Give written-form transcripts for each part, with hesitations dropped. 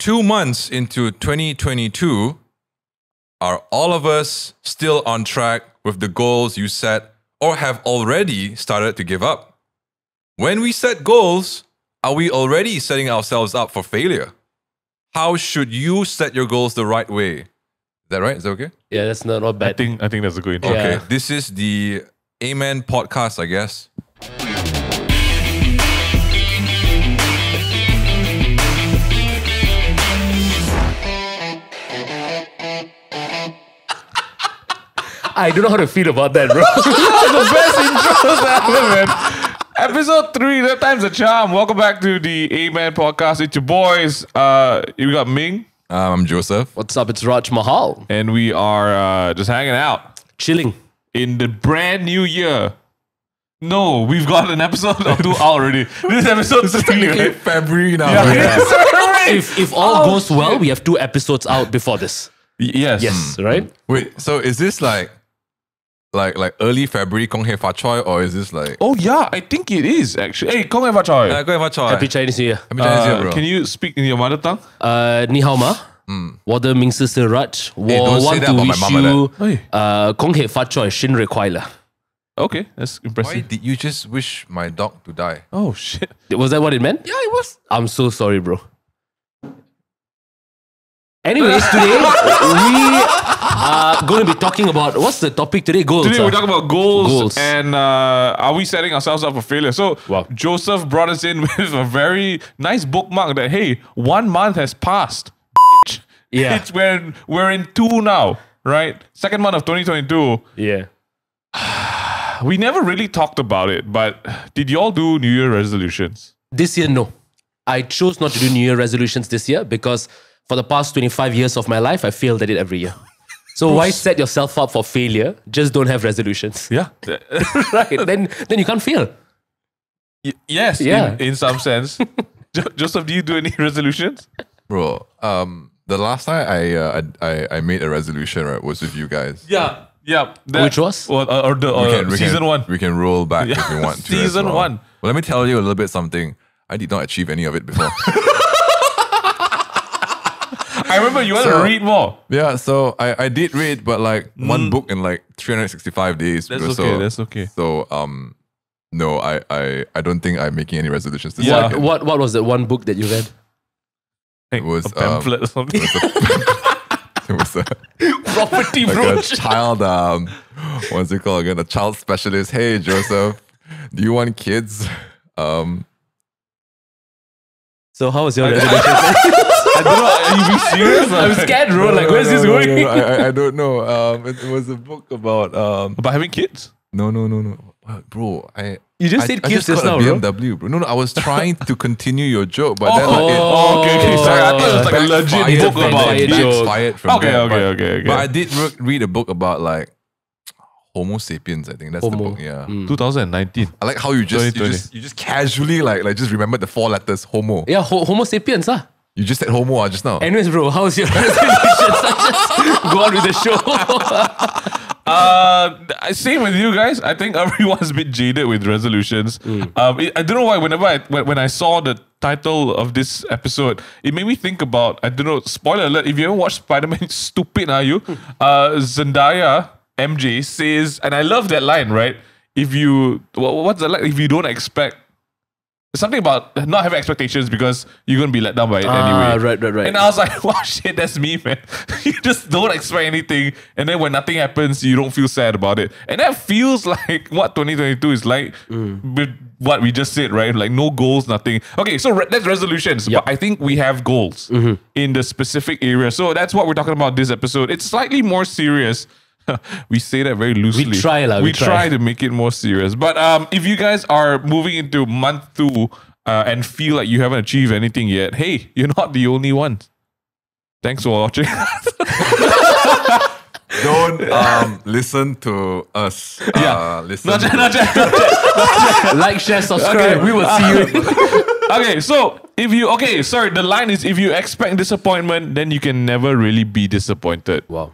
2 months into 2022, are all of us still on track with the goals you set or have already started to give up? When we set goals, are we already setting ourselves up for failure? How should you set your goals the right way? Is that right? Is that okay? Yeah, that's not bad. I think that's a good intro. Okay, Yeah. this is the Ayy-Men podcast, I guess. I don't know how to feel about that, bro. The best intros ever, man. Episode 3, that time's a charm. Welcome back to the Ayy-Men podcast. It's your boys. We got Ming. I'm Joseph. What's up? It's Raj Mahal. And we are just hanging out Chilling. in the brand new year. No, we've got an episode or 2 out already. This is episode 3, right? February now. If all goes well, we have 2 episodes out before this. Yes. Yes, right? Wait, so is this like early February Kong Hei Fa Choi, or is this like Oh yeah, I think it is actually. Hey, Kong Hei Fa Choi. Kong Hei Fa Choi? Happy Chinese New Year. Happy Chinese Year, bro. Can you speak in your mother tongue? 你好吗？我的名字是 Raj. 我 don't say want that to about my wish mama, you 恭喜發財，新年快樂. Okay, that's Why impressive. did you just wish my dog to die? Oh shit. Was that what it meant? Yeah, it was. I'm so sorry, bro. Anyways, today we are going to be talking about, what's the topic today? Goals. Today we're talking about goals. Goals. And are we setting ourselves up for failure? So Wow. Joseph brought us in with a very nice bookmark that, hey, 1 month has passed. Yeah. It's when we're in 2 now, right? Second month of 2022. Yeah. We never really talked about it, but did you all do New Year resolutions? This year, no. I chose not to do New Year resolutions this year because for the past 25 years of my life, I failed at it every year. So why set yourself up for failure? Just don't have resolutions. Yeah. Right? Then you can't fail. Yes, Yeah. in some sense. Joseph, do you do any resolutions? Bro, the last time I made a resolution, right, was with you guys. Yeah. Yeah. Which was? Or season 1. We can roll back if we want to. Season as well. 1. Well, let me tell you a little bit something. I did not achieve any of it before. I remember you want to read more. Yeah, so I did read, but like one book in like 365 days. That's bro. okay, that's okay. So no, I don't think I'm making any resolutions this Yeah. year. What was the one book that you read? It was a pamphlet or something. It was a, Property, like bro. a child, what's it called again? A child specialist. Hey, Joseph, do you want kids? So how was your resolution? I don't know. Are you being serious? I'm scared, bro. Like, where's this No, going? I don't know. It was a book about About having kids? No. Bro, You just said I kids just just got now, a bro. BMW, bro. No, I was trying to continue your joke, but then okay. Sorry, I thought it was like a legit book about backfired kids. joke. Backfired from Okay, that, okay. But I did read a book about like Homo sapiens. I think that's the Homo. book. Yeah, 2019. I like how you just 2020. you just casually like just remembered the 4 letters Homo. Yeah, Homo sapiens, huh? You just said Homo just now. Anyways, bro, how's your resolution? Just go on with the show. Same with you guys. I think everyone's a bit jaded with resolutions. I don't know why. When I saw the title of this episode, it made me think about, I don't know. Spoiler alert! If you haven't watched Spider-Man, stupid are you? Zendaya MJ says, and I love that line. Right? If you what's the line? If you don't expect. Something about not having expectations because you're going to be let down by it anyway. Right. And I was like, wow, shit, that's me, man. You just don't expect anything. And then when nothing happens, you don't feel sad about it. And that feels like what 2022 is like with what we just said, right? Like no goals, nothing. Okay, so that's resolutions. Yep. But I think we have goals in the specific area. So that's what we're talking about this episode. It's slightly more serious. We say that very loosely. We try. We try to make it more serious. But if you guys are moving into month 2 and feel like you haven't achieved anything yet, hey, you're not the only one. Thanks for watching. Don't listen to us. Listen. Not yet. Like, share, subscribe. Okay. We will see you. Okay, so the line is if you expect disappointment, then you can never really be disappointed. Wow.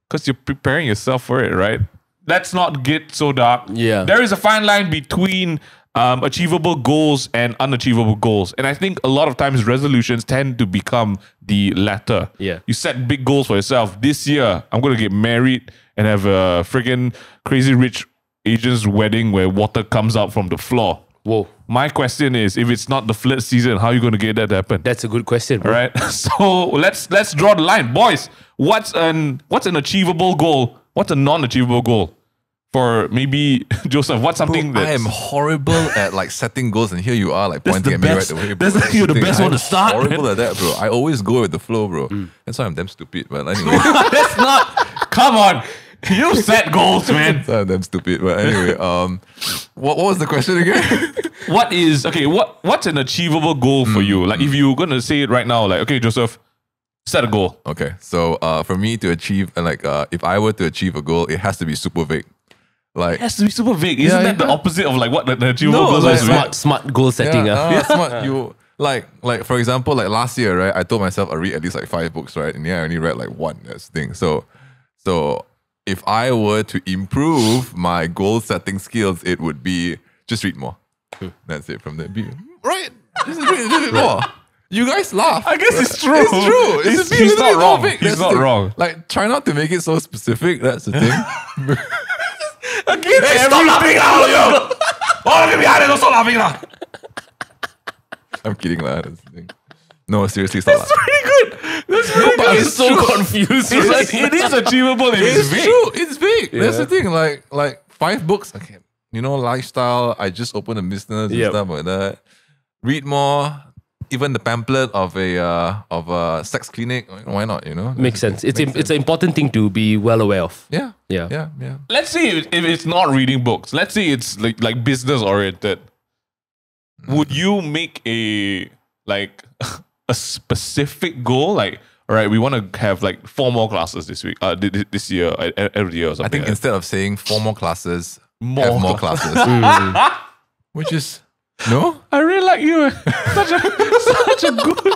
Because you're preparing yourself for it, right? Let's not get so dark. Yeah. There is a fine line between achievable goals and unachievable goals. And I think a lot of times resolutions tend to become the latter. Yeah. You set big goals for yourself. This year, I'm going to get married and have a friggin' crazy rich Asian's wedding where water comes out from the floor. Whoa. My question is, if it's not the flirt season, how are you going to get that to happen? That's a good question, bro. All right. So let's draw the line. Boys, what's an achievable goal? What's a non-achievable goal? For maybe Joseph, what's something that I am horrible at like setting goals, and here you are like pointing at me right away. Bro. You're the best one to I'm start. Horrible at that, bro. I always go with the flow, bro. That's why I'm damn stupid. But anyway, That's not. Come on. You set goals, man. that's why I'm damn stupid. But anyway, what was the question again? What's an achievable goal for you? Like if you're gonna say it right now, like, okay, Joseph, set a goal. Okay, so for me to achieve, if I were to achieve a goal, it has to be super vague. Like It has to be super vague. Isn't that the opposite of like what the achievable No, goals like, is? Smart goal setting. smart. You like for example, like last year, right? I told myself I read at least like 5 books, right? And yeah, I only read like 1. That's the thing. So if I were to improve my goal setting skills, it would be just read more. That's it from there. Right? Just read more. You guys laugh. I guess it's true. It's true. It's just be a He's little not bit more wrong. vague. He's That's the not thing. wrong. Like, try not to make it so specific. That's the thing. Again, stop laughing now, all of you behind it, stop laughing now. I'm kidding, lah. That's the thing. No, seriously, stop laughing. Pretty good. That's pretty good. It's so confused. It is achievable if it's It's vague. true. It's big. That's Yeah. the thing. Like 5 books. Okay, lifestyle. I just opened a business and Yep. stuff like that. Read more. Even the pamphlet of a sex clinic. Why not? Makes sense. It's an important thing to be well aware of. Yeah. Yeah. Yeah. Yeah. Let's say if it's not reading books. Let's say it's like business oriented. Would you make a specific goal? Like, all right, we want to have like 4 more classes this week. This year, every year or something. I think like instead of saying 4 more classes, More have more classes. Which is no. I really like you. Such a good.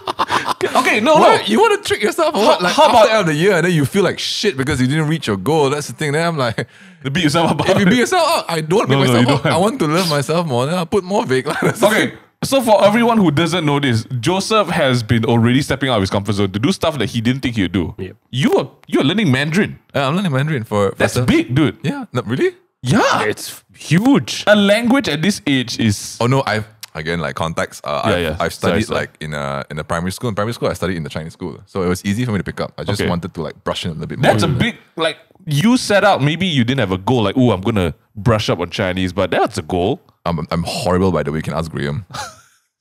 Okay, no. What? You want to trick yourself or what? Like how after about- the end of the year and then you feel like shit because you didn't reach your goal. That's the thing. Then I'm like, To beat yourself up. if you beat yourself up, I don't beat No, you myself up. don't. I want to love myself more. Then I'll put more vague. That's the Okay, thing. so for everyone who doesn't know this, Joseph has been already stepping out of his comfort zone to do stuff that he didn't think he'd do. Yep. You're learning Mandarin. I'm learning Mandarin for That's stuff. big, dude. Yeah, no, really? Yeah. It's huge. A language at this age is Oh no, I've again like context. yeah. I've studied Sorry. like in a primary school. In primary school, I studied in the Chinese school, so it was easy for me to pick up. I just Okay. wanted to like brush in a little bit more. that's a big like you set out. Maybe you didn't have a goal like, oh, I'm gonna brush up on Chinese, but that's a goal. I'm horrible, by the way. You can ask Graham.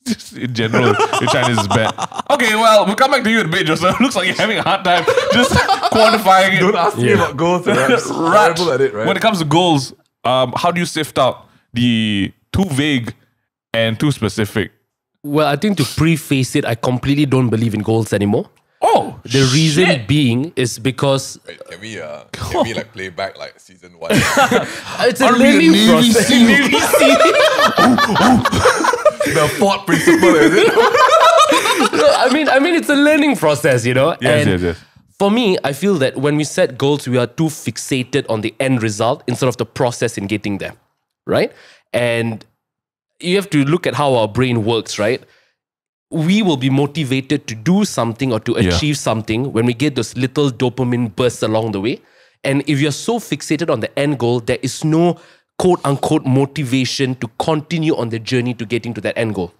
Just in general, your Chinese is bad. Okay, well, we'll come back to you in a bit, Joseph. Looks like you're having a hard time just quantifying it. Don't ask me about goals. I'm just Raj, horrible at it, right? when it comes to goals, how do you sift out the too vague and too specific? Well, I think to preface it, I completely don't believe in goals anymore. Oh, The reason being is because Can we like play back like season 1? it's a Are we a learning Navy process. SEAL? Navy SEAL. The Ford principle, is it? I mean, it's a learning process, And yes. for me, I feel that when we set goals, we are too fixated on the end result instead of the process in getting there, right? And you have to look at how our brain works, right? We will be motivated to do something or to achieve something when we get those little dopamine bursts along the way. And if you're so fixated on the end goal, there is no quote unquote motivation to continue on the journey to getting to that end goal.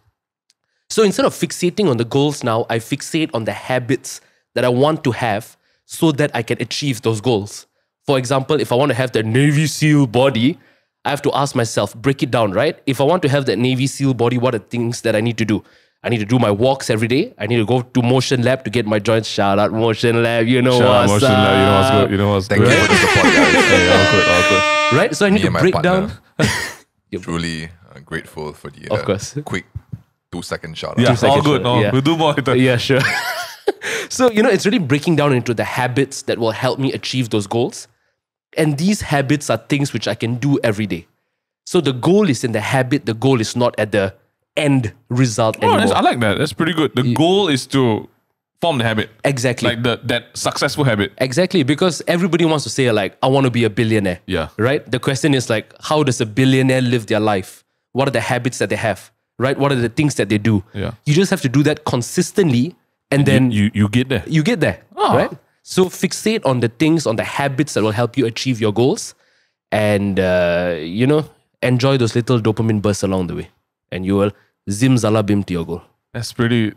So instead of fixating on the goals now, I fixate on the habits that I want to have so that I can achieve those goals. For example, if I want to have the Navy SEAL body, I have to ask myself, break it down, right? If I want to have that Navy SEAL body, what are the things that I need to do? I need to do my walks every day. I need to go to Motion Lab to get my joints. Shout out Motion Lab, Shout out what's Motion up. Lab, you know what's good. You know what's Thank good. you for the support, guys. Hey, all good. Right? So I need Me to and my break partner. down. Truly grateful for the Of course. quick 2-second shout out. Yeah, all seconds, good. No, yeah. we'll do more later. Yeah, sure. So, it's really breaking down into the habits that will help me achieve those goals. And these habits are things which I can do every day. So the goal is in the habit, the goal is not at the end result Oh, anymore. I like that. That's pretty good. The goal is to form the habit. Exactly. Like that successful habit. Exactly, because everybody wants to say like, I want to be a billionaire. Yeah. Right? The question is like, how does a billionaire live their life? What are the habits that they have, right? What are the things that they do? Yeah. You just have to do that consistently, and then you get there. you get there, right? So fixate on the things, on the habits that will help you achieve your goals, and enjoy those little dopamine bursts along the way, and you will zimzalabim to your goal. That's pretty.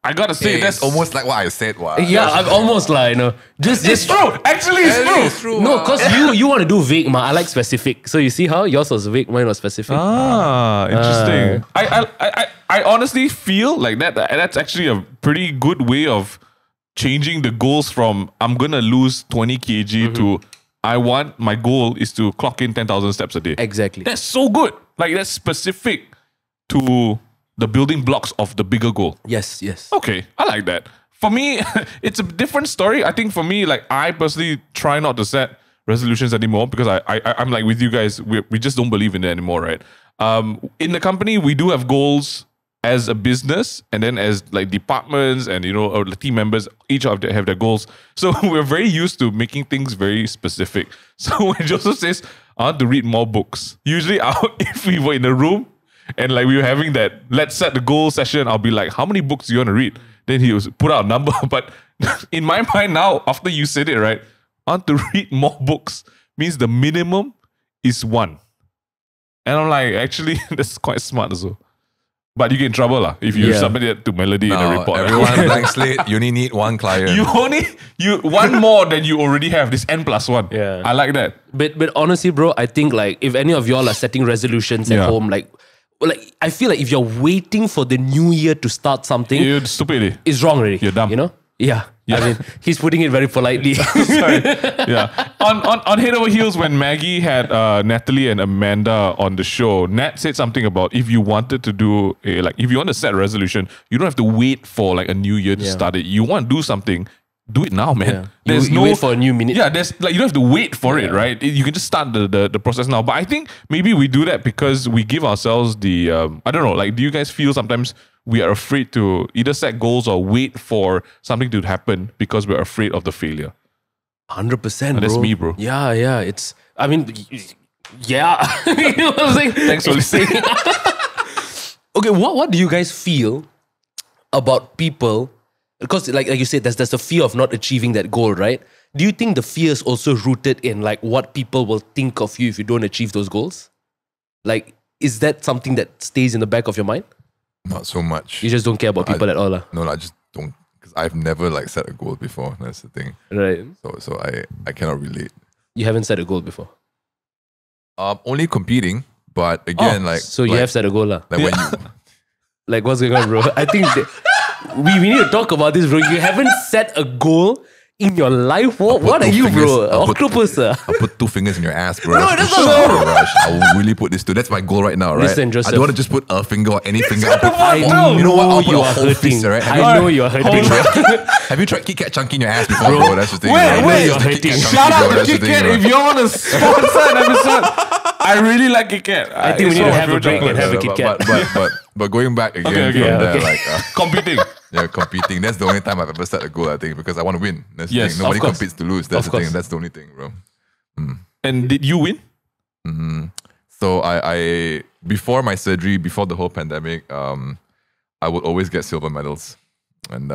I gotta say, that's it's almost like what I said. Wow. Yeah, I'm almost like It's true. Actually, it's true. No, because you want to do vague, ma. I like specific. So you see how yours was vague, mine was specific. Interesting. I honestly feel like that's actually a pretty good way of changing the goals from I'm gonna lose 20 kg to my goal is to clock in 10,000 steps a day. Exactly. That's so good. Like that's specific to the building blocks of the bigger goal. Yes. Okay, I like that. For me, it's a different story. I think for me, like I personally try not to set resolutions anymore because I'm like with you guys, we just don't believe in it anymore, right? In the company, we do have goals as a business, and then as like departments and or the team members, each of them have their goals. So we're very used to making things very specific. So when Joseph says, I want to read more books, usually if we were in a room and like we were having that let's set the goal session, I'll be like, how many books do you want to read? Then he was put out a number. But in my mind now, after you said it, right, I want to read more books means the minimum is 1. And I'm like, actually, that's quite smart as well. But you get in trouble if you submit it to Melody in a report. Everyone blank slate, you only need 1 client. You one more than you already have, this N+1. Yeah. I like that. But honestly, bro, I think like if any of y'all are setting resolutions at home, like I feel like if you're waiting for the new year to start something, You're stupid. it's wrong already. You're dumb. Yeah. I mean, he's putting it very politely. Sorry. Yeah. On Head Over Heels, when Maggie had Natalie and Amanda on the show, Nat said something about if you wanted to do if you want to set a resolution, you don't have to wait for like a new year to start it. You want to do something, do it now, man. Yeah. You wait for a new minute. Yeah, there's like you don't have to wait for it, right? You can just start the process now. But I think maybe we do that because we give ourselves the I don't know, like do you guys feel sometimes we are afraid to either set goals or wait for something to happen because we're afraid of the failure? 100%, bro. That's me, bro. Yeah. It's, I mean, yeah. You know what I'm saying? Thanks for listening. Okay, what do you guys feel about people? Because like you said, there's a fear of not achieving that goal, right? Do you think the fear is also rooted in like what people will think of you if you don't achieve those goals? Like, is that something that stays in the back of your mind? Not so much. You just don't care about people at all, No, I just don't. Because I've never like set a goal before. That's the thing. right? So I cannot relate. You haven't set a goal before. Only competing, but again, So you have set a goal, lah. like when you Like, what's going on, bro? I think we need to talk about this, bro. You haven't set a goal in your life. What are you, bro? Octopus, I'll put 2 fingers in your ass, bro. No, that's not true. Raj. I will really put this too. That's my goal right now, right? Listen, Joseph. I don't want to just put a finger or any finger. I'll put I you know what? I'll put you a are whole hurting. fist, right? I know you are hurting. Have you tried Kit Kat chunky in your ass before, bro? That's the thing. Wait, you're hurting. Shout out to Kit Kat if you want to sponsor an episode. I really like Kit Kat. I think we need to have a break and have a Kit Kat. But going back again Okay, from yeah, there, okay. like Competing. competing. That's the only time I've ever set a goal. I think because I want to win. That's the Yes, thing. Nobody of course. competes to lose. That's Of the thing. course. That's the only thing, bro. And did you win? So I before my surgery, before the whole pandemic, I would always get silver medals, and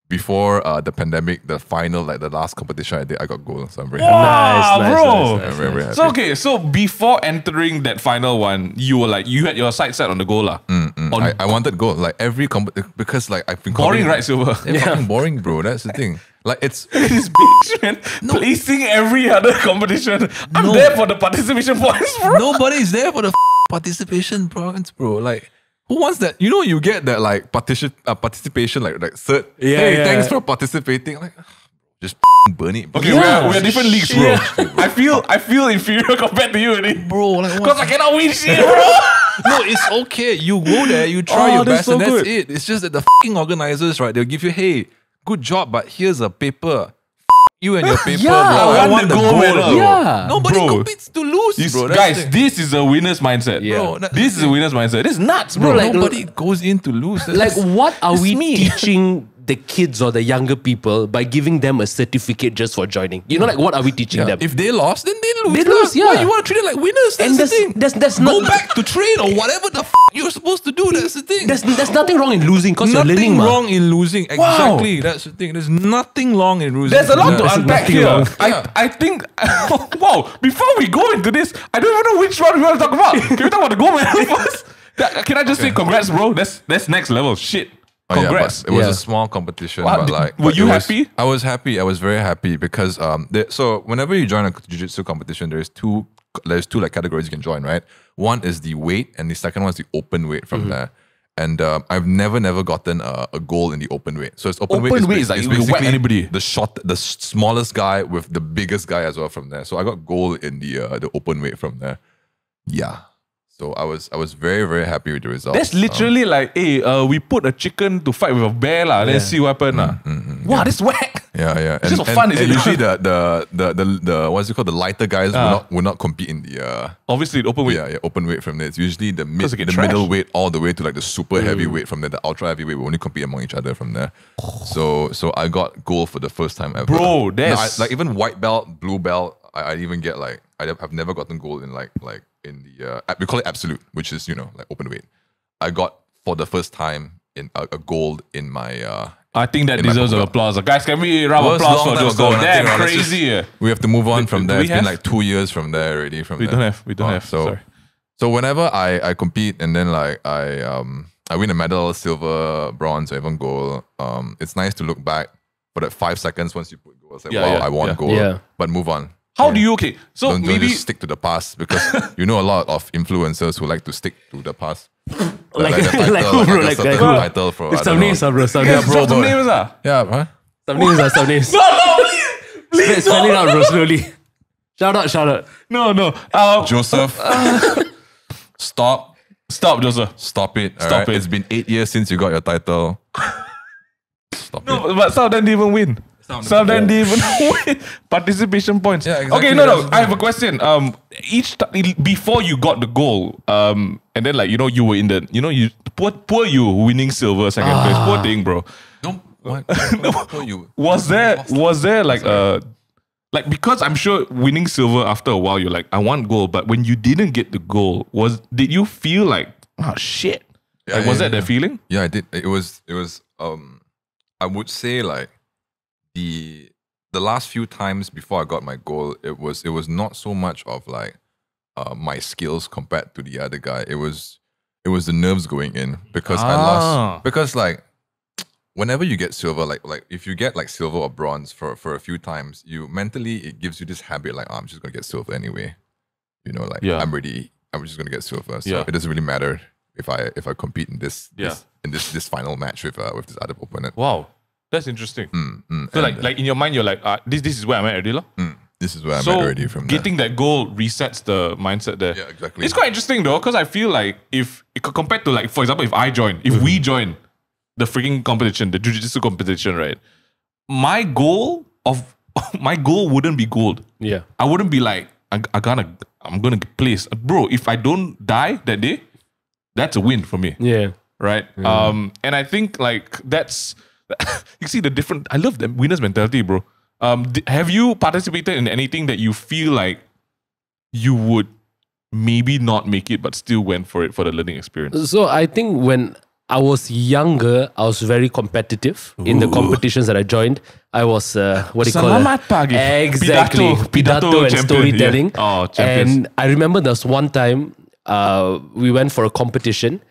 before the pandemic, the final, like the last competition I did, I got gold. So I'm very happy. Nice, bro. I'm very, very happy. So okay, so before entering that final one, you were like you had your sight set on the goal, lah. I wanted gold, like every because like I've been Boring, competing- right, Silver? It's fucking boring, bro. That's the thing. Like it's This bitch, man, placing every other competition. I'm there for the participation points, bro. nobody's there for the participation points, bro. Like. Who wants that? You know, you get that like participation, like cert. Yeah, hey, yeah. thanks for participating. Like, just burn it, bro. Okay, Yeah. we're different leagues, bro. I feel inferior compared to you, already. bro. Like, Because I cannot win shit, bro. no, it's okay. You go there, you try your that's best, so and that's good. it. It's just that the fucking organizers, right? They'll give you, hey, good job, but here's a paper. You and your paper, Yeah, bro. I want the gold medal. bro. Yeah. Nobody Bro. competes to lose, bro. That's Guys, the thing. this is a winner's mindset. Yeah. Bro, that's This is a winner's mindset. This is nuts, bro. Bro, like- nobody goes in to lose. That's Like, what are It's we me. teaching the kids or the younger people by giving them a certificate just for joining. You know, like what are we teaching them? If they lost, then they lose. They lose, yeah. Why you want to treat it like winners? That's And the thing. that's Go not back to train or whatever the you're supposed to do. That's the thing. there's nothing wrong in losing because you're learning. Nothing wrong in losing. Exactly. That's the thing. There's nothing wrong in losing. There's a lot to There's unpack nothing here. wrong. I think, wow, before we go into this, I don't even know which one we want to talk about. Can we talk about the gold medal first? Can I just say congrats, bro? That's next level. Shit. Oh, yeah, Congrats. but it was Yeah. a small competition, Wow, but like, were but you it was- happy? I was happy. I was very happy because so whenever you join a jiu-jitsu competition, there's two like categories you can join, right? One is the weight, and the second one is the open weight from there. And I've never gotten a goal in the open weight. So it's open weight. Open weight is like you can whack basically anybody. the smallest guy with the biggest guy as well from there. So I got goal in the open weight from there. Yeah. So I was very, very happy with the result. That's literally like, hey, we put a chicken to fight with a bear, let's see what happens. Wow, that's whack. Yeah. Just for fun, is it? Usually the what's it called? The lighter guys will not compete in the Obviously, the open weight. open weight from there. It's usually the they get middle trashed. weight all the way to like the super heavyweight from there. The ultra heavyweight will only compete among each other from there. So I got gold for the first time ever. Bro, No, that's- like even white belt, blue belt. I even get like I've never gotten gold in like in the we call it absolute, which is like open weight. I got for the first time in a gold in my I think that in my deserves an purple belt. applause. Guys, can we round Well, of it's a applause long for time those ago, goals? and I think, Damn, let's just- crazy. We have to move on from do there. we It's been have? like 2 years from there already. We don't have. So Sorry. so whenever I compete and then like I win a medal, silver, bronze, or even gold. It's nice to look back for that 5 seconds once you put gold. It's like Yeah, I won yeah. gold. Yeah. But move on. How do you, okay, so Don't maybe, just stick to the past because you know a lot of influencers who like to stick to the past. Like- the title, like who, bro? a Like- certain like who? title for I Some don't know. names, bro. Some yeah, names, drop some names, Yeah, huh? some names. Spell it out, bro. Slowly. Shout out. No. Joseph, stop Joseph. it. Stop alright? it. It's been 8 years since you got your title. Stop it. No, but some of them didn't even win. Some of them didn't even win. Participation points. Yeah, exactly. Okay, no. That's the I have a question. Before you got the goal, and then like you were in the you poor you winning silver second place. Poor thing, bro. Don't. What? You. Was there like like because I'm sure winning silver after a while you're like I want gold, but when you didn't get the goal, did you feel like oh shit? Yeah, Like was yeah, that the feeling? Yeah, I did. It was I would say like the last few times before I got my goal, it was not so much of like my skills compared to the other guy. It was the nerves going in because I lost because like whenever you get silver, like if you get like silver or bronze for a few times, you mentally it gives you this habit like I'm just gonna get silver anyway. Like Yeah. I'm ready. I'm just gonna get silver. So Yeah. it doesn't really matter if I compete in this Yeah. this final match with this other opponent. Wow, that's interesting. Mm, So and, like in your mind, you're like, this is where I'm at already, lah. this is where I'm So at already from there. getting that goal resets the mindset there. Yeah, exactly. It's quite interesting though, because I feel like if compared to like, for example, if we join the freaking competition, the jiu-jitsu competition, right? My goal wouldn't be gold. Yeah. I wouldn't be like, I'm gonna place. Bro, if I don't die that day, that's a win for me. Yeah. Right? And I think like that's you see the different I love the winner's mentality, bro. Have you participated in anything that you feel like you would maybe not make it but still went for it for the learning experience? So I think when I was younger, I was very competitive in the competitions that I joined. I was what do you call Selamat it? pagi. Exactly, Pidato and champion, storytelling. yeah. Oh, champions. And I remember there was one time we went for a competition,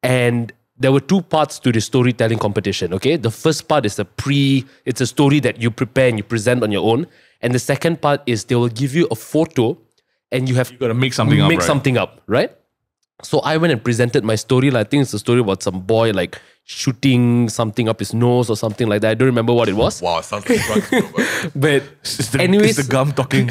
and there were two parts to the storytelling competition. Okay, the first part is it's a story that you prepare and you present on your own, and the second part is they will give you a photo, and you have You gotta make something up, right? something up, right? So I went and presented my story. Like, I think it's a story about some boy like shooting something up his nose or something like that. I don't remember what it was. Wow, sounds like drugs, bro, but But anyways, it's the gum talking.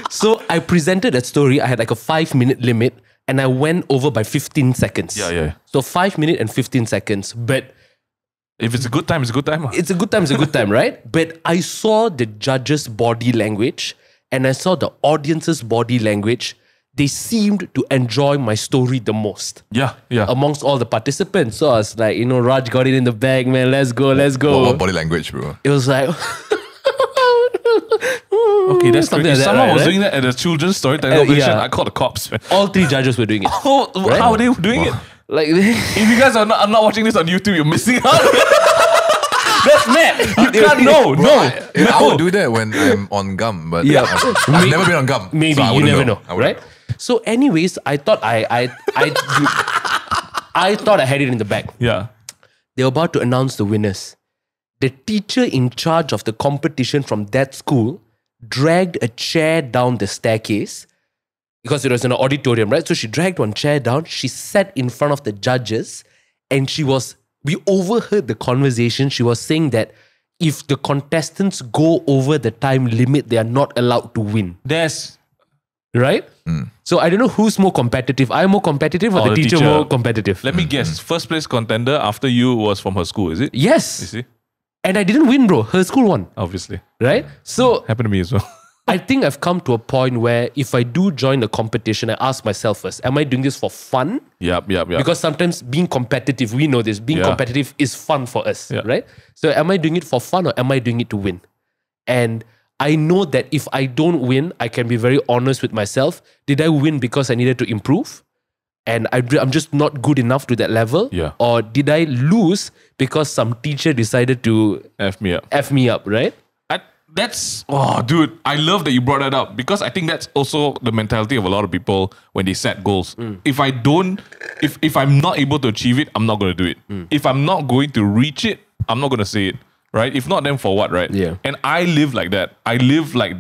so I presented that story. I had like a 5-minute limit and I went over by 15 seconds. Yeah. So 5 minutes and 15 seconds. But If it's a good time, it's a good time. it's a good time, right? But I saw the judge's body language and I saw the audience's body language they seemed to enjoy my story the most Yeah, yeah. amongst all the participants. So I was like, Raj got it in the bag, man. Let's go, let's go. What body language, bro? It was like, Okay, that's something great. like that, Someone right? was doing that at a children's storytelling competition. yeah. I called the cops, man. all 3 judges were doing it. Oh, how are they doing it? Like, If you guys are not watching this on YouTube, you're missing out. That's mad. You can't know. I would do that when I'm on gum, but Yeah. I've never been on gum. maybe, so I you wouldn't never know, I wouldn't right? So anyways, I thought I thought I had it in the bag. Yeah. They were about to announce the winners. The teacher in charge of the competition from that school dragged a chair down the staircase because it was an auditorium, right? So she dragged one chair down. She sat in front of the judges and we overheard the conversation. She was saying that if the contestants go over the time limit, they are not allowed to win, That's right? So I don't know who's more competitive. I'm more competitive or the teacher more competitive? Let me guess. First place contender after you was from her school, is it? You Yes. see? And I didn't win, bro. Her school won, Obviously. right? So Happened to me as well. I think I've come to a point where if I do join the competition, I ask myself first, am I doing this for fun? Yep. Because sometimes being competitive, we know this, being Yeah. competitive is fun for us, Yeah. right? So am I doing it for fun or am I doing it to win? And I know that if I don't win, I can be very honest with myself. Did I win because I needed to improve? And I'm just not good enough to that level? Yeah. Or did I lose because some teacher decided to F me up. F me up, right? Dude, I love that you brought that up because I think that's also the mentality of a lot of people when they set goals. If I'm not able to achieve it, I'm not going to do it. If I'm not going to reach it, I'm not going to say it, right? If not, then for what, right? Yeah. And I live like that. I live like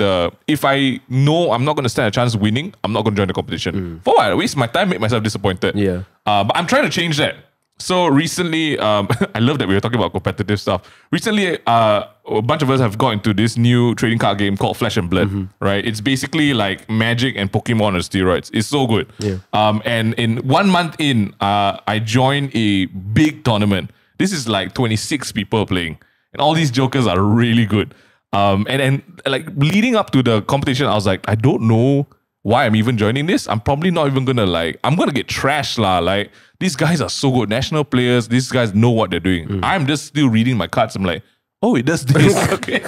if I know I'm not going to stand a chance of winning, I'm not going to join the competition. For what? I waste my time, make myself disappointed. Yeah. But I'm trying to change that. So recently, I love that we were talking about competitive stuff. Recently, a bunch of us have got into this new trading card game called Flesh and Blood, right? It's basically like Magic and Pokemon on steroids. It's so good. Yeah. And in 1 month in, I joined a big tournament. This is like 26 people playing. And all these jokers are really good. And like leading up to the competition, I was like, I don't know why I'm even joining this. I'm probably not even gonna I'm gonna get trashed lah. Like, these guys are so good, national players. These guys know what they're doing. I'm just still reading my cards. I'm like, oh, it does this. Okay.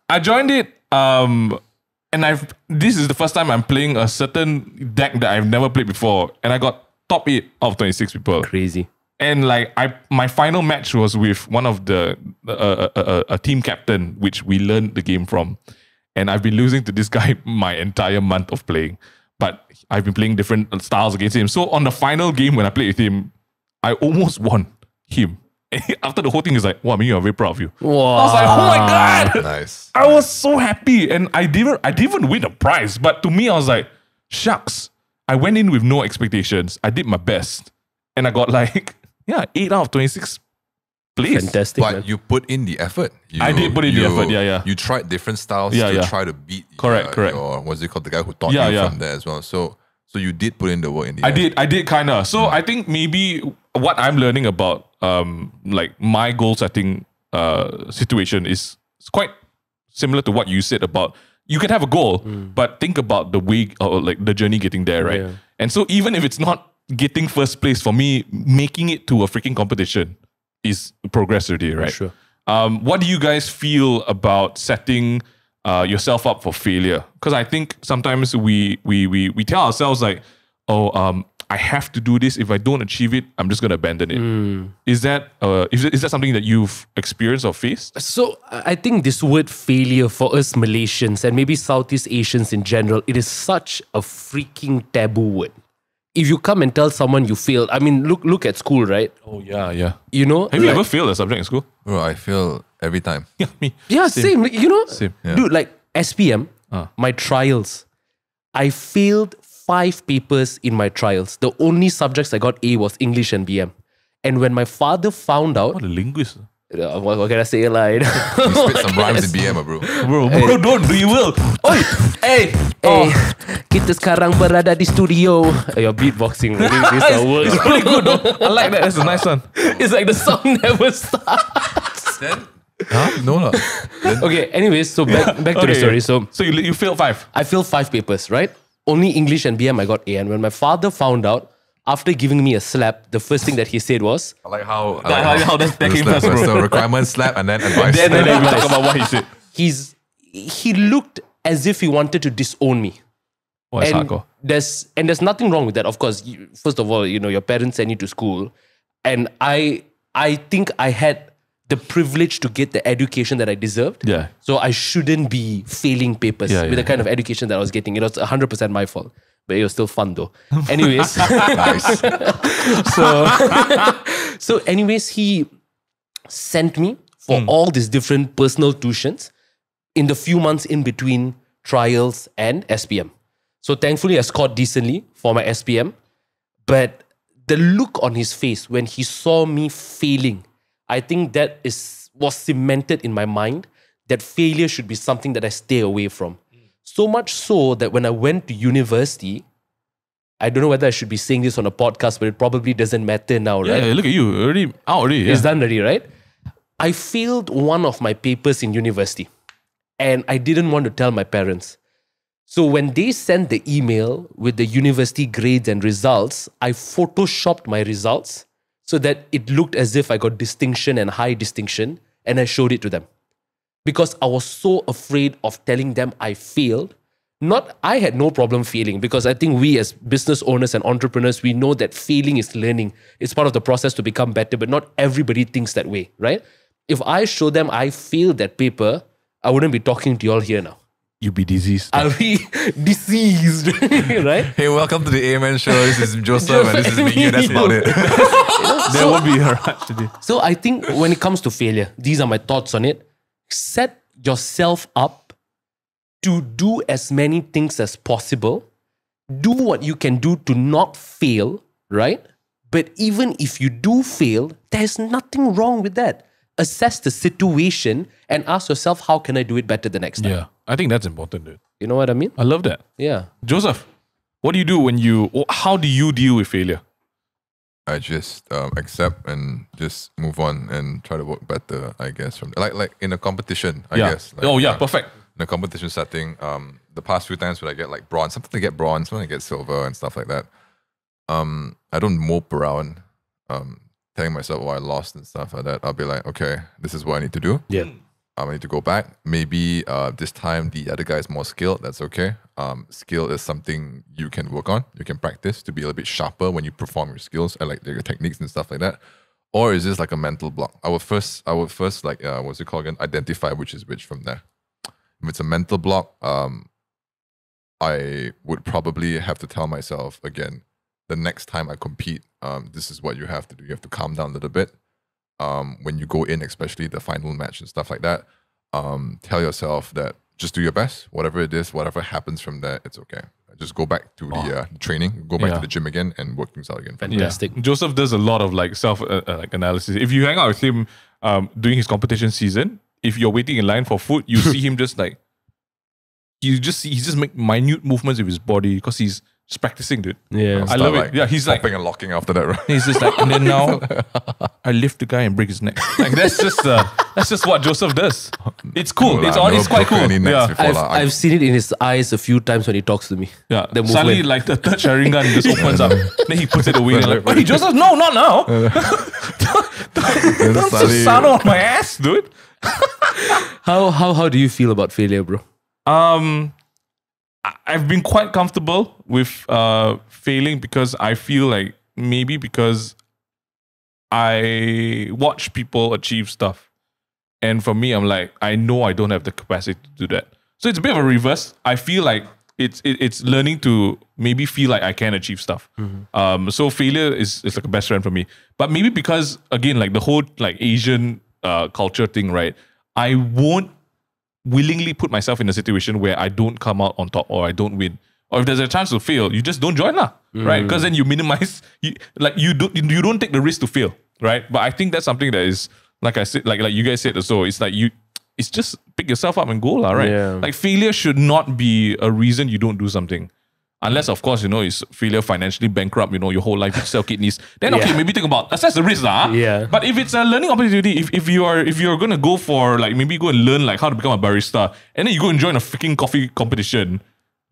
I joined it. And this is the first time I'm playing a certain deck that I've never played before. And I got top 8 out of 26 people. Crazy. And like my final match was with one of a team captain, which we learned the game from. And I've been losing to this guy my entire month of playing. But I've been playing different styles against him. So on the final game when I played with him, I almost won him. And after the whole thing, he's like, wow, Ming Yue, I'm very proud of you. Wow. I was like, oh my God. Nice. I was so happy. And I didn't even win a prize. But to me, I was like, shucks. I went in with no expectations. I did my best. And I got 8 out of 26 plays. Fantastic, But man. you put in the effort. I did put in the effort, yeah. You tried different styles Yeah, to yeah. try to beat Correct. your, what's it called, the guy who taught Yeah, you yeah. from there as well. So you did put in the work in the I end. did kind of. So I think maybe what I'm learning about my goal setting situation is quite similar to what you said about you can have a goal, but think about the way or like the journey getting there, right? Yeah. And so even if it's not getting first place for me, making it to a freaking competition is progress already, right? Sure. What do you guys feel about setting yourself up for failure? Because I think sometimes we tell ourselves like, I have to do this. If I don't achieve it, I'm just going to abandon it. Is that something that you've experienced or faced? So I think this word failure for us Malaysians and maybe Southeast Asians in general, it is such a freaking taboo word. If you come and tell someone you failed, I mean, look at school, right? Oh yeah. You know, Have you ever failed a subject in school? Bro, I feel every time. Yeah, me. Yeah, same. You know, Same. Yeah. dude, like SPM, my trials, I failed 5 papers in my trials. The only subjects I got A was English and BM. And when my father found out, What a linguist. what can I say? Like, You spit some rhymes in BM, bro. Bro, don't. You will. Oi, hey. kita sekarang berada di studio. Your beatboxing, really, this works. It's pretty good though. I like that. That's a nice one. It's like the song never starts. Then? Huh? No lah. Then Okay, anyways, so back to the story. So you failed 5. I failed 5 papers, right? only English and BM I got A. And when my father found out, after giving me a slap, the first thing that he said was, I like how that's taking slap first, bro. was so requirement slap and then advice. Then we talk about what he said. he looked as if he wanted to disown me. Oh, it's And hardcore. there's nothing wrong with that. Of course, first of all, your parents send you to school. And I think I had the privilege to get the education that I deserved. Yeah. So I shouldn't be failing papers with the kind of education that I was getting. It was 100% my fault. But it was still fun though. Anyways. Nice. So anyways, he sent me for all these different personal tuitions in the few months in between trials and SPM. So thankfully I scored decently for my SPM. But the look on his face when he saw me failing, I think that was cemented in my mind that failure should be something that I stay away from. So much so that when I went to university, I don't know whether I should be saying this on a podcast, but it probably doesn't matter now, right? Yeah, look at you. Already out already. Yeah. It's done already, right? I failed one of my papers in university and I didn't want to tell my parents. So when they sent the email with the university grades and results, I photoshopped my results so that it looked as if I got distinction and high distinction, and I showed it to them. Because I was so afraid of telling them I failed. I had no problem failing, because I think we as business owners and entrepreneurs, we know that failing is learning. It's part of the process to become better, but not everybody thinks that way, right? If I show them I failed that paper, I wouldn't be talking to you all here now. You be diseased. I'll be deceased, right? Hey, welcome to the Ayy-Men show. This is Joseph and this is Ming Yue. That's about it. There won't be a rush today. So I think when it comes to failure, these are my thoughts on it. Set yourself up to do as many things as possible. Do what you can do to not fail, right? But even if you do fail, there's nothing wrong with that. Assess the situation and ask yourself, how can I do it better the next time? Yeah, I think that's important, dude. You know what I mean? I love that. Yeah. Joseph, what do you do how do you deal with failure? I just accept and just move on and try to work better, I guess. From like in a competition, I guess. Like, perfect. In a competition setting, the past few times when I get like bronze, sometimes I get bronze, sometimes I get silver and stuff like that. I don't mope around telling myself, I lost and stuff like that. I'll be like, okay, this is what I need to do. Yeah. I need to go back. Maybe this time the other guy is more skilled. That's okay. Skill is something you can work on. You can practice to be a little bit sharper when you perform your skills and like your techniques and stuff like that. Or is this like a mental block? I would first like what's it called again? Identify which is which from there. If it's a mental block, I would probably have to tell myself again, the next time I compete, this is what you have to do. You have to calm down a little bit. When you go in, especially the final match and stuff like that, tell yourself that just do your best. Whatever it is, whatever happens from there, it's okay. Just go back to the training, go back to the gym again and work things out again. Fantastic. Yeah. Joseph does a lot of like self like analysis. If you hang out with him during his competition season, if you're waiting in line for food, you see him just like, he just make minute movements with his body because he's just practicing, dude. Yeah. I love it. Yeah, he's like popping and locking after that, right? he's just like, and then now I lift the guy and break his neck. Like that's just what Joseph does. It's cool. It's quite cool. Yeah. I've seen it in his eyes a few times when he talks to me. Yeah. The movement. Suddenly like the third Sharingan just opens up. Then he puts it away and like, hey Joseph, no, not now. Don't just sound on my ass, dude. How do you feel about failure, bro? I've been quite comfortable with failing because I feel like maybe because I watch people achieve stuff. And for me, I'm like, I know I don't have the capacity to do that. So it's a bit of a reverse. I feel like it's learning to maybe feel like I can achieve stuff. Mm-hmm. So failure is like a best friend for me. But maybe because, again, like the whole like Asian culture thing, right? I won't willingly put myself in a situation where I don't come out on top or I don't win. Or if there's a chance to fail, you just don't join lah, right? Because then you minimize, you don't take the risk to fail, right? But I think that's something that is, like I said, like you guys said also, it's like it's just pick yourself up and go lah, right? Yeah. Like failure should not be a reason you don't do something. Unless, of course, is failure financially bankrupt, your whole life, you sell kidneys. Then, okay, maybe think about, assess the risk. Yeah. But if it's a learning opportunity, if you're going to go for, like, maybe go and learn, like, how to become a barista, and then you go and join a freaking coffee competition,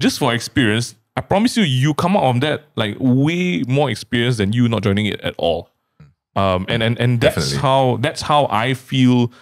just for experience, I promise you, you come out of that like way more experienced than you not joining it at all. And that's how I feel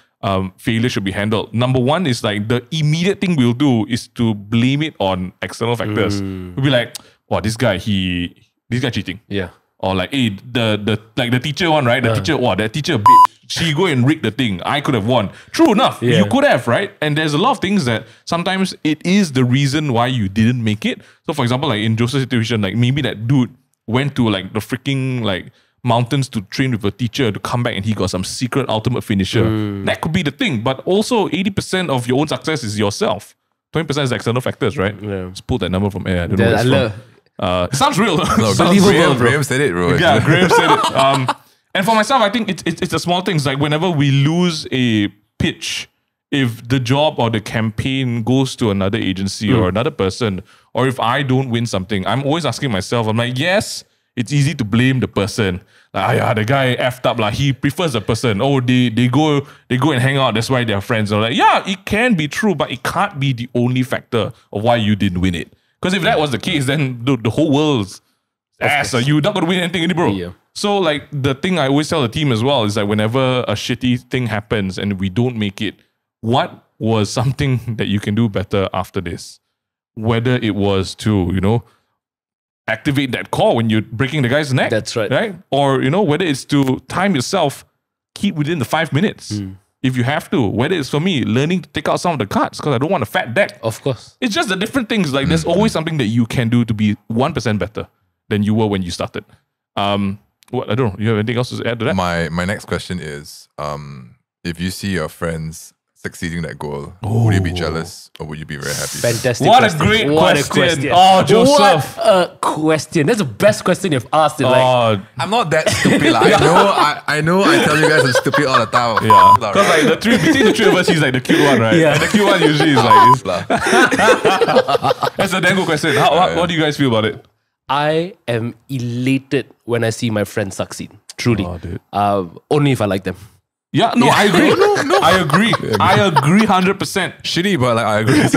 failure should be handled. Number one is like the immediate thing we'll do is to blame it on external factors. We'll be like, "Oh, this guy cheating." Yeah. Or like, hey, the teacher one, right? The teacher, that teacher bitch. She go and rig the thing. I could have won. True enough, you could have, right? And there's a lot of things that sometimes it is the reason why you didn't make it. So for example, like in Joseph's situation, like maybe that dude went to like the freaking like mountains to train with a teacher to come back and he got some secret ultimate finisher. That could be the thing. But also 80% of your own success is yourself. 20% is external factors, right? Yeah. Just pull that number from air. I don't know where it's from. It sounds real. No, Graham said it, bro. Yeah, Graham said it. And for myself, I think it's the small things. Like whenever we lose a pitch, if the job or the campaign goes to another agency or another person, or if I don't win something, I'm always asking myself, I'm like, yes, it's easy to blame the person. Like, the guy effed up. Like he prefers the person. Oh, they go and hang out. That's why they're friends. Or like, yeah, it can be true, but it can't be the only factor of why you didn't win it. Because if that was the case, then the whole world's ass. You're not gonna win anything, bro. Yeah. So like the thing I always tell the team as well is like whenever a shitty thing happens and we don't make it, what was something that you can do better after this? Whether it was to, activate that core when you're breaking the guy's neck. That's right. Right? Or, whether it's to time yourself, keep within the 5 minutes. If you have to. Whether it's for me, learning to take out some of the cards because I don't want a fat deck. Of course. It's just the different things. Like there's always something that you can do to be 1% better than you were when you started. I don't know. You have anything else to add to that? My next question is, if you see your friends succeeding that goal, would you be jealous or would you be very happy? Fantastic. What a great question. Oh, Joseph. What a question. That's the best question you've asked. I'm not that stupid. Like, I know I tell you guys I'm stupid all the time. Yeah. Because like between the three of us, he's like the cute one, right? Yeah. And the cute one usually is like... That's a damn good question. What do you guys feel about it? I am elated when I see my friends succeed. Truly. Oh, dude. Only if I like them. Yeah, no, I agree. I agree. I agree 100%. Shitty, but like I agree. Yeah,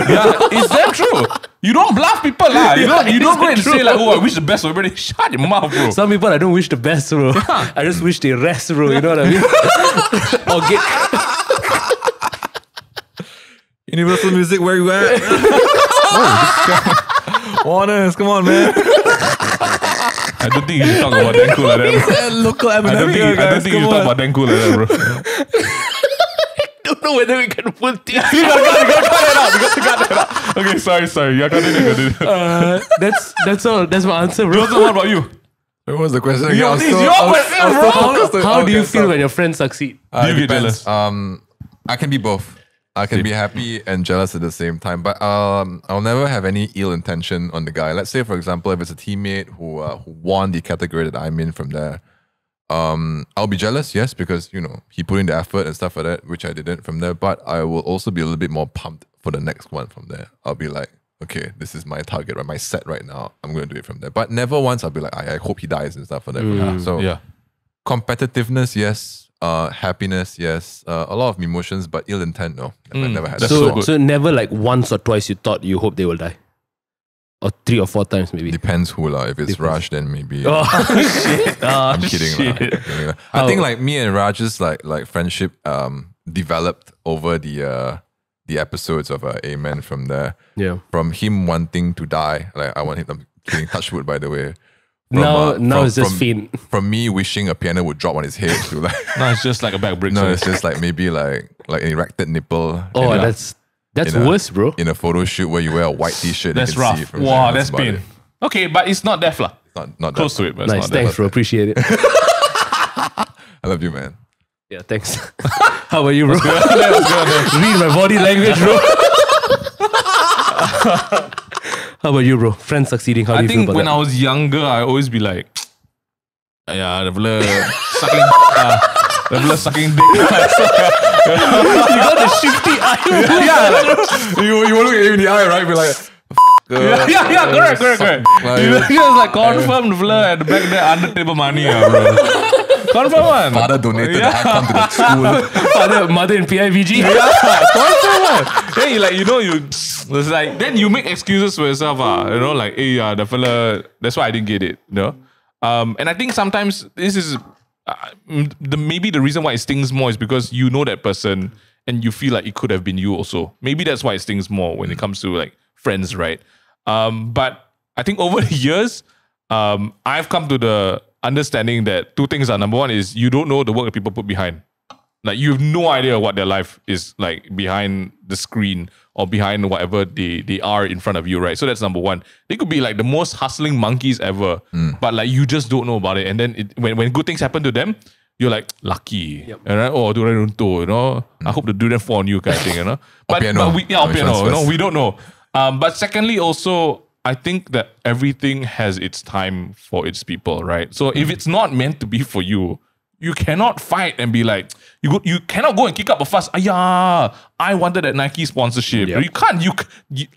is that true? You don't bluff people, lah. You don't go and say like, oh, I wish the best for everybody. Shut your mouth, bro. Some people I don't wish the best, bro. Yeah. I just wish they rest, bro. You know what I mean? Or get Universal Music, where you at? Honest, come on, man. I don't think you should talk about Denku like that, bro. Local I don't think you should talk about Denku like that, bro. don't know whether we can put this. You gotta cut that out. Okay, sorry. You continue. That's all. That's my answer, bro. Joseph, what about you? What was the question? How do you feel when your friends succeed? Do you get jealous? I can be both. I can be happy and jealous at the same time, but I'll never have any ill intention on the guy. Let's say, for example, if it's a teammate who won the category that I'm in from there, I'll be jealous, yes, because he put in the effort and stuff like that, which I didn't from there. But I will also be a little bit more pumped for the next one from there. I'll be like, okay, this is my target, right? My set right now. I'm going to do it from there. But never once I'll be like, I hope he dies and stuff like that. So yeah, competitiveness, yes. Happiness, yes. A lot of emotions, but ill intent, no. Never had that. So never like once or twice you thought you hope they will die? Or 3 or 4 times maybe? Depends who lah. If it's Raj, then maybe. Oh, shit. I'm kidding. I think like me and Raj's like friendship developed over the episodes of Ayy-Men from there. Yeah. From him wanting to die. Like I want him, I'm kidding, touch wood by the way. Now it's just faint. From me wishing a piano would drop on his head to like no, it's just like a back brick. No, it's just like maybe like an erected nipple. Oh, that's worse, bro. In a photo shoot where you wear a white t-shirt. That's rough. Wow, that's pain. Okay, but it's not death lah. Not close to it, but nice, it's not thanks, bro. Appreciate it. I love you, man. Yeah, thanks. How about you, bro? Let's go. Read my body language, bro. How about you, bro? Friends succeeding, how do you feel about that? I think when I was younger, I always be like, yeah, the blur sucking dick. You got the shifty eye. Yeah, you look at him in the eye, right? Be like, yeah, correct. He was like, confirmed blur at the back there, under table money, bro. Confirm one. Father donated the icon to the school. Mother in PIVG. Yeah, confirm one. Hey, like, you It's like then you make excuses for yourself, you know, like, hey, the fella, that's why I didn't get it, you know. And I think sometimes this is maybe the reason why it stings more is because you know that person and you feel like it could have been you also. Maybe that's why it stings more when it comes to like friends, right? But I think over the years, I've come to the understanding that two things are. Number one is you don't know the work that people put behind. Like you have no idea what their life is like behind the screen or behind whatever they are in front of you, right? So that's number one. They could be like the most hustling monkeys ever, but like you just don't know about it. And then when good things happen to them, you're like lucky, right? Oh, you know, I hope the durian fall on you kind of thing, you know. But we, you know, we don't know. But secondly, also, I think that everything has its time for its people, right? So if it's not meant to be for you, you cannot fight and be like, you cannot go and kick up a fuss. Yeah, I wanted that Nike sponsorship. You can't.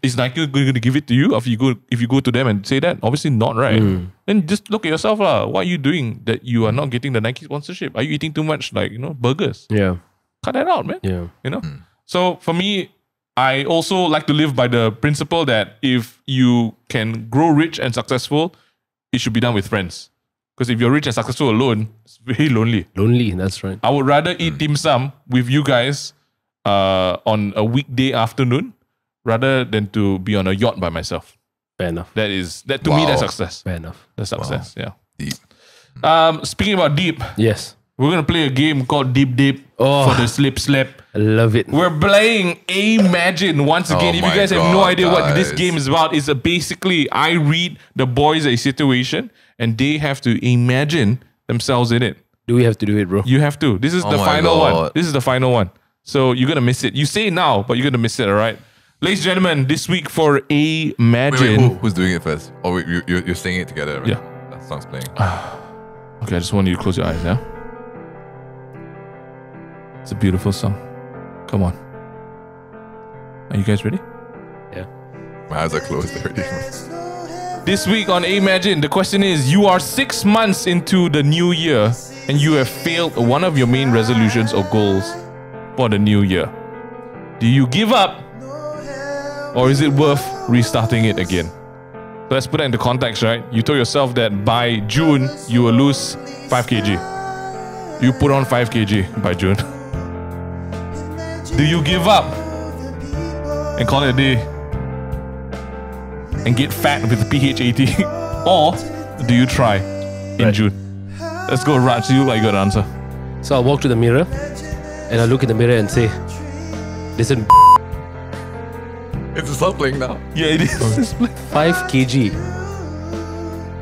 Is Nike going to give it to you if you go to them and say that? Obviously not, right? Then just look at yourself, lah. What are you doing that you are not getting the Nike sponsorship? Are you eating too much, like, you know, burgers? Yeah, cut that out, man. Yeah, you know. So for me, I also like to live by the principle that if you can grow rich and successful, it should be done with friends. Because if you're rich and successful alone, it's very lonely. Lonely, that's right. I would rather eat dim sum with you guys on a weekday afternoon rather than to be on a yacht by myself. Fair enough. To me, that's success. Fair enough. That's success, yeah. Deep. Speaking about deep. Yes. We're going to play a game called Deep Deep for the Slip Slip. I love it. We're playing Imagine once again. If you guys have no idea what this game is about, it's basically I read the boys a situation and they have to imagine themselves in it. Do we have to do it, bro? You have to. This is the final one. This is the final one. So you're going to miss it. You say it now, but you're going to miss it, all right? Ladies and gentlemen, this week for Imagine. Wait, who's doing it first? Oh, you're saying it together, right? Yeah. That song's playing. Okay, I just want you to close your eyes now. It's a beautiful song. Come on. Are you guys ready? Yeah. My eyes are closed already. This week on Imagine, the question is, you are 6 months into the new year and you have failed one of your main resolutions or goals for the new year. Do you give up or is it worth restarting it again? So let's put that into context, right? You told yourself that by June, you will lose 5 kg. You put on 5 kg by June. Do you give up and call it a day and get fat with the PH80? Or do you try in June? Let's go, Raj. You look like you got an answer. So I'll walk to the mirror and I'll look in the mirror and say, listen, it's stop playing now. Yeah, it is. 5 kg.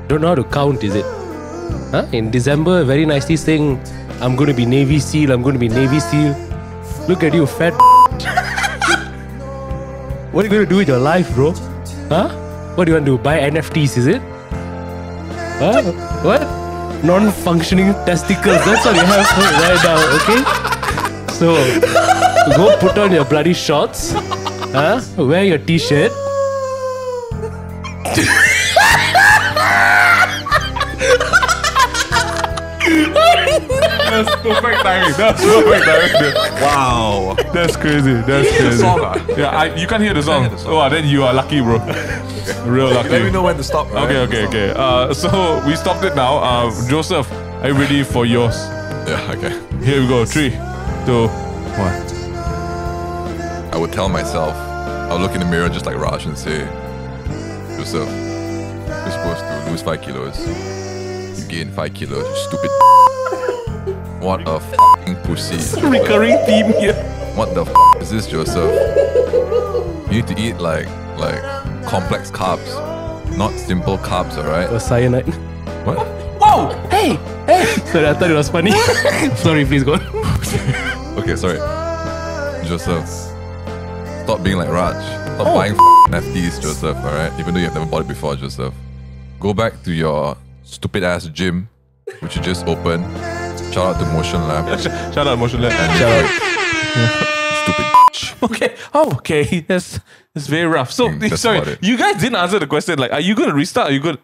Don't know how to count, is it? Huh? In December, very nicely saying, I'm going to be Navy SEAL, I'm going to be Navy SEAL. Look at you, fat. What are you going to do with your life, bro? Huh? What do you want to do? Buy NFTs, is it? Huh? What? Non-functioning testicles. That's what you have right now, okay? So, go put on your bloody shorts. Huh? Wear your t-shirt. That's perfect timing. That's perfect timing. Wow. That's crazy. That's crazy. Yeah, you can't hear the song. Oh, then you are lucky, bro. Okay. Real lucky. Let me know when to stop. Right? Okay. So we stopped it now. Joseph, are you ready for yours? Yeah, okay. Here we go. 3, 2, 1. I would tell myself, I'll look in the mirror just like Raj and say, Joseph, you're supposed to lose 5 kilos. You gain 5 kilos, you stupid. What a f***ing pussy. It's a recurring theme here. What the f*** is this, Joseph? You need to eat like complex carbs, not simple carbs, alright? Or cyanide. What? Whoa! Hey! Sorry, I thought it was funny. Sorry, please go on. Okay, sorry. Joseph, stop being like Raj. Stop buying NFTs, Joseph, alright? Even though you've never bought it before, Joseph. Go back to your stupid ass gym, which you just opened. Shout out to Motion Lab. Shout out Motion Lab. And shout out. Stupid. bitch. Okay. Oh, okay. That's very rough. So that's sorry, about it. you guys didn't answer the question. Like, are you gonna restart? Are you gonna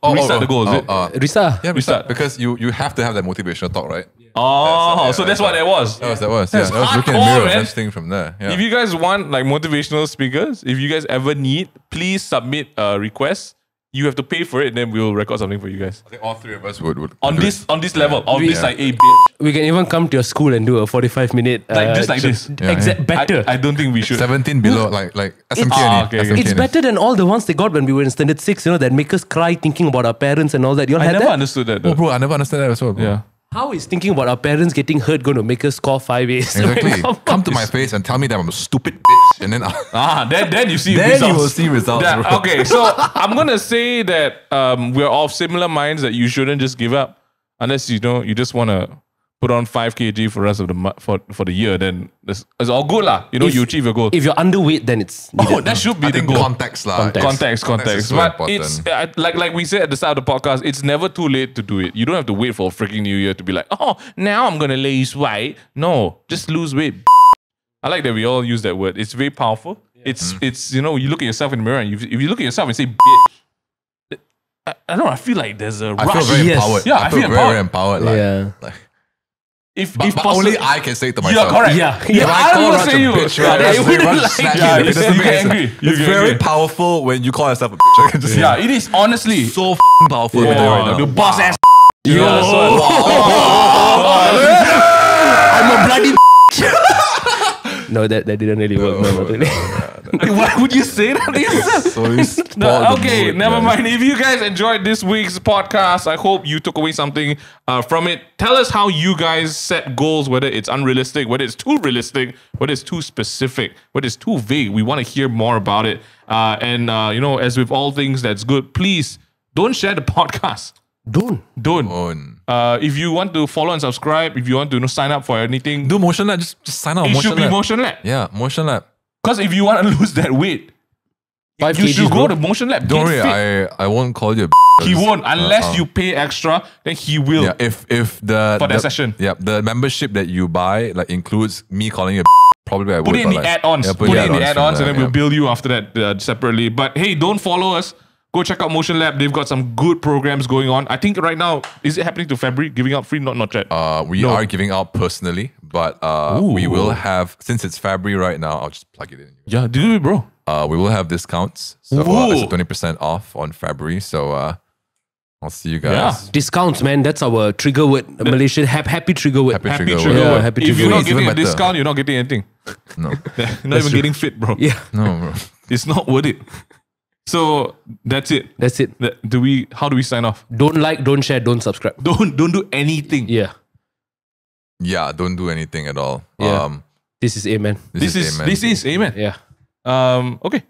restart the goal? Is it? Risa. Yeah, Restart. because you have to have that motivational talk, right? Oh, so that's what that was. That was. Yeah, That's I was looking at hardcore, mirror man. and thing from there. Yeah. If you guys want like motivational speakers, if you guys ever need, please submit a request. You have to pay for it, and then we'll record something for you guys. I think all three of us would On do this it. level, on this Yeah. like a bitch. We can even come to your school and do a 45-minute Like just like this. Exact better. I don't think we should. 17 below, like SMK. okay, SMK okay. It's better than all the ones they got when we were in standard 6, that make us cry thinking about our parents and all that. You all I had never that? understood that. Oh, Though. bro, I never understood that as well. Bro. Yeah. How is thinking about our parents getting hurt going to make us score 5 A's? Exactly. Come to my face and tell me that I'm a stupid bitch, and then Then you see then results. you will see results. Yeah, bro. okay, so I'm gonna say that we're of similar minds that you shouldn't just give up unless you just want to put on 5 kg for the rest of the for the year. Then it's all good lah. You achieve your goal. If you're underweight, then it's needed. Oh, that should be I the think goal. context lah. Context. is so But important. it's like we said at the start of the podcast, it's never too late to do it. You don't have to wait for a freaking new year to be like, oh, now I'm gonna lose weight. No, just lose weight. I like that we all use that word. It's very powerful. It's you look at yourself in the mirror and if you look at yourself and say bitch, I don't know. I feel like there's a I rush. feel very Yes. empowered. Yeah, I feel very empowered. Like, Yeah. like, If but possible, only I can say it to myself. You're correct. Yeah. If Yeah. I call will Raj say a you. bitch, Yeah, right? they That's wouldn't very like snap you. you. Yeah, It doesn't you make get sense. angry. It's very powerful when you call yourself a bitch. I can just Yeah, it is honestly. so powerful. Yeah, right now. the boss ass. Yo. I'm a bloody No, that didn't really work. Why would you say that to yourself? So you spoiled No, the okay, mood, never man. mind. If you guys enjoyed this week's podcast, I hope you took away something from it. Tell us how you guys set goals, whether it's unrealistic, whether it's too realistic, whether it's too specific, whether it's too vague. We want to hear more about it. And as with all things that's good, please don't share the podcast. Don't. If you want to follow and subscribe, if you want to sign up for anything, Do Motion Lab. Just sign up. it Motion should be Lab. Motion Lab. Yeah, Motion Lab. Because if you want to lose that weight, 5 you kgs, should go bro. to Motion Lab. Don't Get worry, fit. I won't call you. He won't unless you pay extra. Then he will. Yeah, if the For that session. Yeah, the membership that you buy includes me calling you. Probably I would. Put it in but the add-ons. Yeah, put it in the add-ons, and then we'll yeah. bill you after that separately. But hey, don't follow us. Go check out Motion Lab. They've got some good programs going on. I think right now, is it happening to February? Giving out free? Not yet. We are giving out personally, but we will have, since it's February right now, I'll just plug it in. Yeah, do it, bro. We will have discounts. So Ooh. it's 20% off on February. So I'll see you guys. Yeah. Discounts, man. That's our trigger word. Malaysian happy trigger word. Happy Happy trigger trigger word. word. happy If trigger you're word. not It's even getting a better. discount, you're not getting anything. No, You're not even getting fit, bro. Yeah, no, bro. It's not worth it. So that's it. that's it. How do we sign off? Don't like, don't share, don't subscribe. Don't do anything. Yeah. Yeah, don't do anything at all. Yeah. This is Ayy-Men. This is Ayy-Men. Ayy-Men. Yeah. Okay.